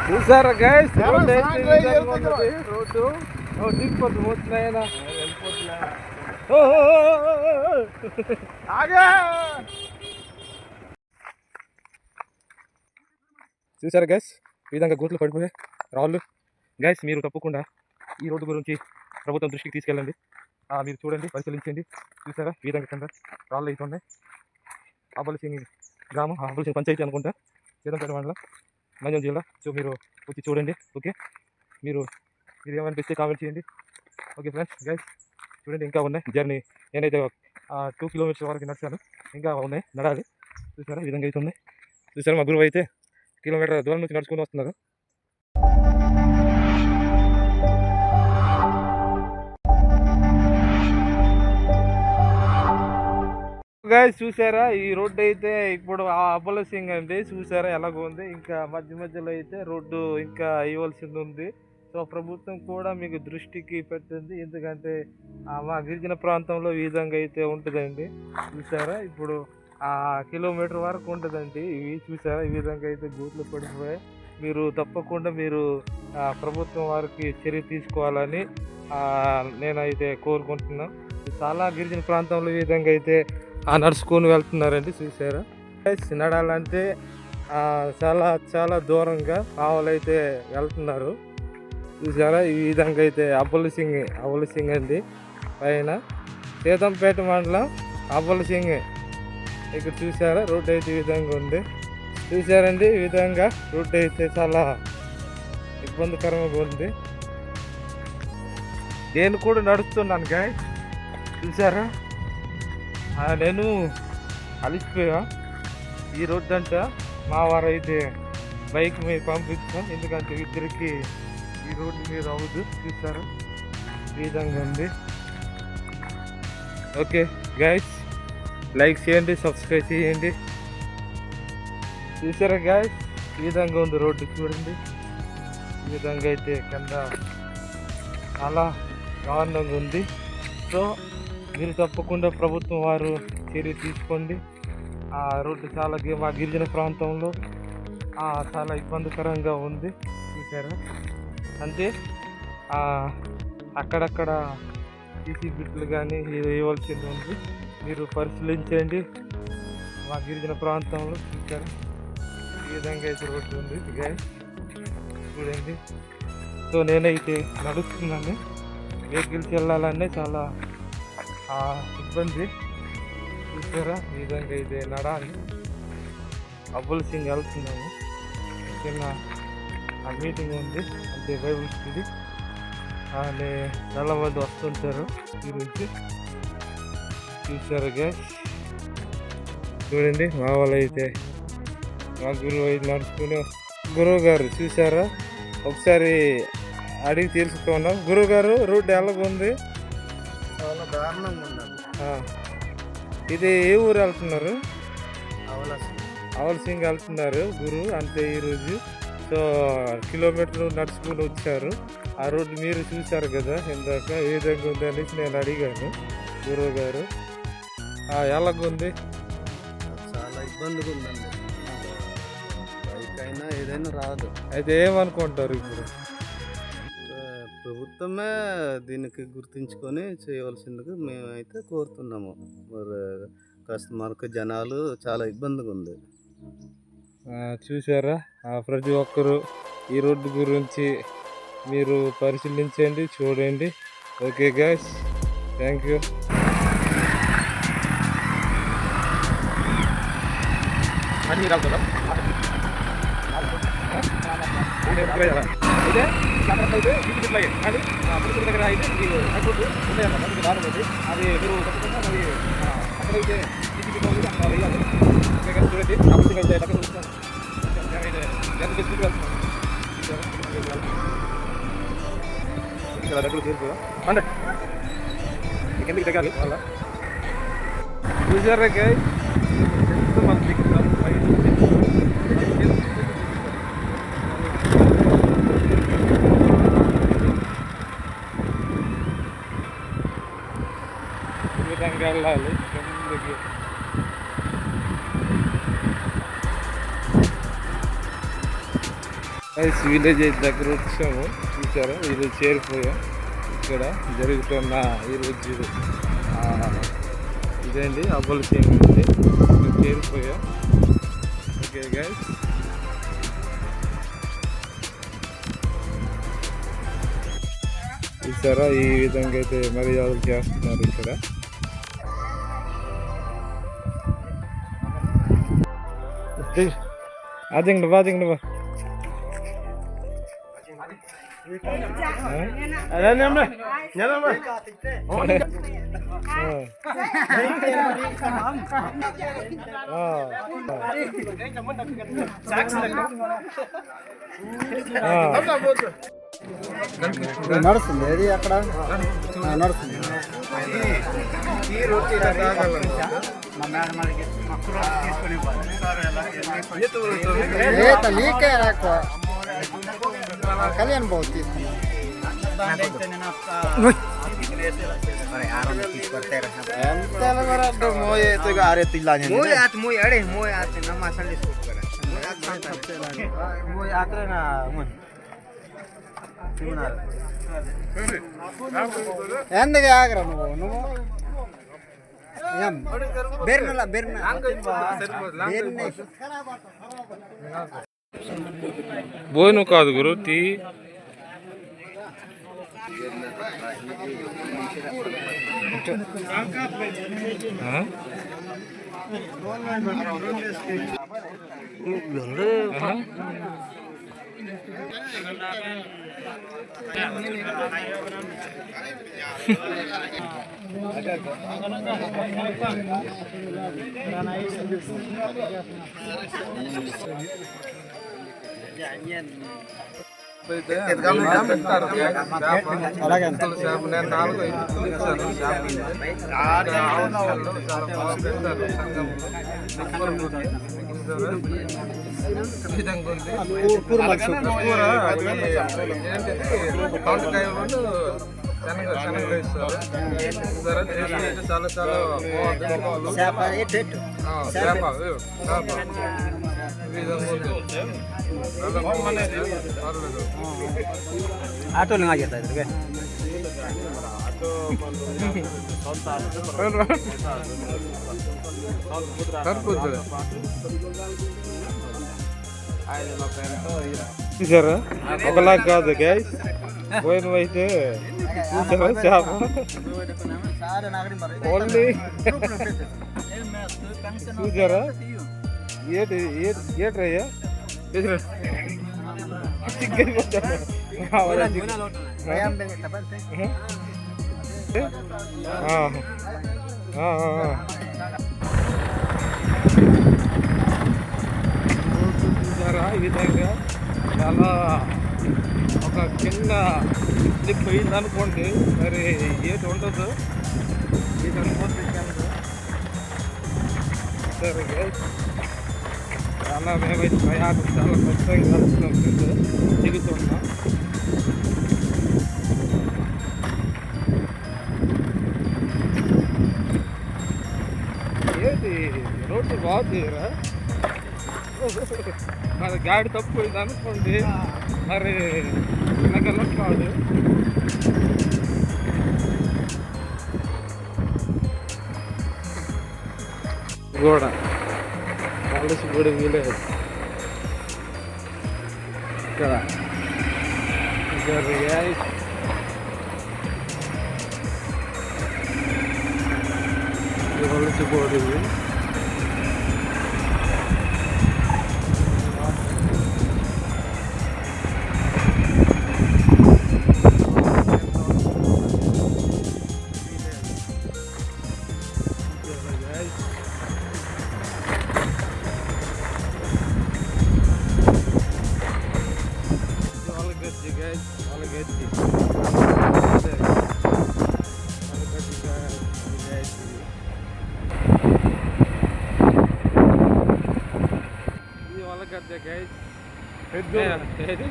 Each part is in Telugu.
చూసారా గైస్ రోడ్డు దిగిపోతుంది పోతున్నాయన చూసారా గైస్ ఈ విధంగా గోట్లు పడిపోయాయి రాళ్ళు. గైస్ మీరు తప్పకుండా ఈ రోడ్డు గురించి ప్రభుత్వం దృష్టికి తీసుకెళ్ళండి. మీరు చూడండి, పరిశీలించండి. చూసారా ఈ విధంగా కింద రాళ్ళు అయితే ఉన్నాయి. అబ్బలసింగి గ్రామం, అబ్బలసింగి పంచాయతీ అనుకుంటా, సీతంపేట మండలం, నంద్యాల జిల్లా. సో మీరు వచ్చి చూడండి. ఓకే, మీరు ఏమనిపిస్తే కామెంట్ చేయండి. ఓకే ఫ్రెండ్స్, గైస్ చూడండి ఇంకా ఉన్నాయి జర్నీ. నేనైతే 2 కిలోమీటర్స్ వరకు నడిచాను, ఇంకా ఉన్నాయి నడాలి. చూసారా ఈ విధంగా అయితే ఉన్నాయి. చూసారా మా గురువు అయితే కిలోమీటర్ దూరం నుంచి నడుచుకొని వస్తున్నారు. గైస్ చూసారా ఈ రోడ్డు అయితే ఇప్పుడు అబ్బలసింగ్ అండి. చూసారా ఎలాగో ఉంది. ఇంకా మధ్య మధ్యలో అయితే రోడ్డు ఇంకా వేయవలసింది ఉంది. సో ప్రభుత్వం కూడా మీకు దృష్టికి పెట్టింది, ఎందుకంటే మా గిరిజన ప్రాంతంలో ఈ విధంగా అయితే ఉంటుందండి. చూసారా ఇప్పుడు కిలోమీటర్ వరకు ఉంటుందండి ఇవి. చూసారా ఈ విధంగా అయితే గూట్లు పడిపోయాయి. మీరు తప్పకుండా మీరు ప్రభుత్వం వారికి చర్య తీసుకోవాలని నేనైతే కోరుకుంటున్నాను. చాలా గిరిజన ప్రాంతంలో ఈ విధంగా అయితే నడుచుకొని వెళ్తున్నారండి. చూసారా నడాలంటే చాలా చాలా దూరంగా ఆవులైతే వెళ్తున్నారు. చూసారా ఈ విధంగా అయితే అబ్బలసింగ్ అండి. పైన సీతంపేట మండలం అబ్బలసింగ్. ఇక్కడ చూసారా రోడ్డు అయితే ఈ విధంగా ఉంది. చూసారండి ఈ విధంగా రోడ్డు అయితే చాలా ఇబ్బందికరంగా ఉంది. నేను కూడా నడుస్తున్నాను గాయస్. చూసారా నేను అలిసిపోయా. ఈ రోడ్డు అంట మా వారు అయితే బైక్ మీద పంపిస్తాం, ఎందుకంటే ఇద్దరికి ఈ రోడ్డు మీద అవ్వదు. చూసారా ఈ విధంగా ఉంది. ఓకే గైస్, లైక్ చేయండి, సబ్స్క్రైబ్ చేయండి. చూసారా గైస్ ఈ విధంగా ఉంది రోడ్డు. చూడండి ఈ విధంగా అయితే కింద చాలా దారుణంగా ఉంది. సో మీరు తప్పకుండా ప్రభుత్వం వారు చర్య తీసుకోండి. రోడ్డు చాలా మా గిరిజన ప్రాంతంలో చాలా ఇబ్బందికరంగా ఉంది. చూసారా అంటే అక్కడక్కడ సీసీ బిట్లు కానీ వేయవలసింది ఉంది. మీరు పరిశీలించండి మా గిరిజన ప్రాంతంలో. చూసారా ఈ విధంగా అయితే రోడ్డు ఉంది గాయస్, చూడండి. సో నేనైతే నడుస్తున్నాను. వెహికల్స్ వెళ్ళాలనే చాలా ఇబ్బంది. చూసారా ఈ విధంగా అయితే నడాలి. అబ్బలసింగ్ వెళ్తున్నాము. చిన్న మీటింగ్ ఉంది, అంటే బైబుల్ స్టడీ. చాలా మంది వస్తుంటారు ఈరోజు. చూసారు గ్యాస్, చూడండి మా వాళ్ళు అయితే మా గురువు అయితే నడుచుకుని. గురువు గారు చూసారా, ఒకసారి అడిగి తెలుసుకున్నాం. గురువు గారు రోడ్డు ఎలాగుంది? చాలా దారుణంగా ఉండాలి. ఇది ఏ ఊరు వెళ్తున్నారు? అవలసింగ్ వెళ్తున్నారు గురు అంతే ఈరోజు. సో కిలోమీటర్లు నడుచుకుని వచ్చారు. ఆ రోడ్డు మీరు చూశారు కదా ఇందాక ఏ విధంగా ఉంది అనేసి నేను అడిగాను గురువు గారు. ఎలాగుంది? చాలా ఇబ్బందిగా ఉందండి. బైక్ అయినా ఏదైనా రాదు. అయితే ఏమనుకుంటారు ఇప్పుడు? ప్రభుత్వమే దీనికి గుర్తించుకొని చేయవలసిందిగా మేమైతే కోరుతున్నాము. మరి కాస్త మనకు జనాలు చాలా ఇబ్బందిగా ఉంది. చూసారా ప్రతి ఒక్కరు ఈ రోడ్డు గురించి మీరు పరిశీలించండి, చూడండి. Okay guys, thank you. అయితే కానీ పురుషుల దగ్గర అయితే హైకోర్టు ఉన్నాయన్నమాట. బాగుంది అది. మీరు తప్పకుండా మరి అక్కడైతే టీసీపీ వాళ్ళు అక్కడ వేయాలి. చూడండి అప్పుడు అయితే దగ్గర చూస్తాను. దగ్గర తీరుకో అంటే ఎందుకు తగ్గాలి వాళ్ళ. చూసారా గైస్, మనం దిగుతాం. విధంగా వెళ్ళాలి కిందకి. విలేజ్ దగ్గర వచ్చాము, చూసారా ఈరోజు చేరిపోయాం. ఇక్కడ జరుగుతున్న ఈరోజు ఇదేంటి అబ్బల సీన్ ఉంది, చేరిపోయాం. ఓకే గైస్, చూసారా ఈ విధంగా అయితే మర్యాదలు చేస్తున్నారు ఇక్కడ. అదింగ బా అదింగ బా నడుస్తుంది అది అక్కడ నడుస్తుంది. నీకే కళ్యాణ్ బాబు తీసుకున్నా ఎందుకు ఆగరా నువ్వు బెర్నలా బోను కాదు గురు టీ. ఆటోలు ఆగిర్తా చూసారా ఒకలా కాదు గైస్, పోయినవైతే చూసారా చేప ఓన్లీ చూసారా ఏట్రయ్యా చూసారా ఈ విధంగా చాలా ఒక చిన్న స్లిప్ అయింది అనుకోండి, మరి ఏది ఉండదు, ఇది అనుకోవచ్చు. సరే గైస్, చాలా మేమైతే ప్రయాణం చాలా కష్టంగా దిగుతున్నాం. ఏంటి రోడ్డు బాగుందిరా, మరి గాడి తప్పిపోయింది అనుకోండి, మరి వెనకల్లా కాదు. కూడా కాలేజీ విలేజ్ ఇక్కడ కలిసిపోయింది.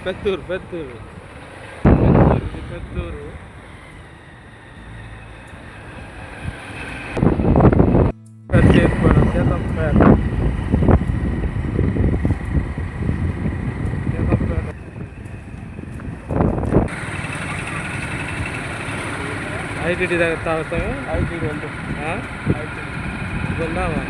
పెద్దూరు పెద్దూరు పెద్దూరు సీతంపేట ఐటీటీ దగ్గర తాగుతాము ఐటీ వెళ్తాం. వెళ్దామా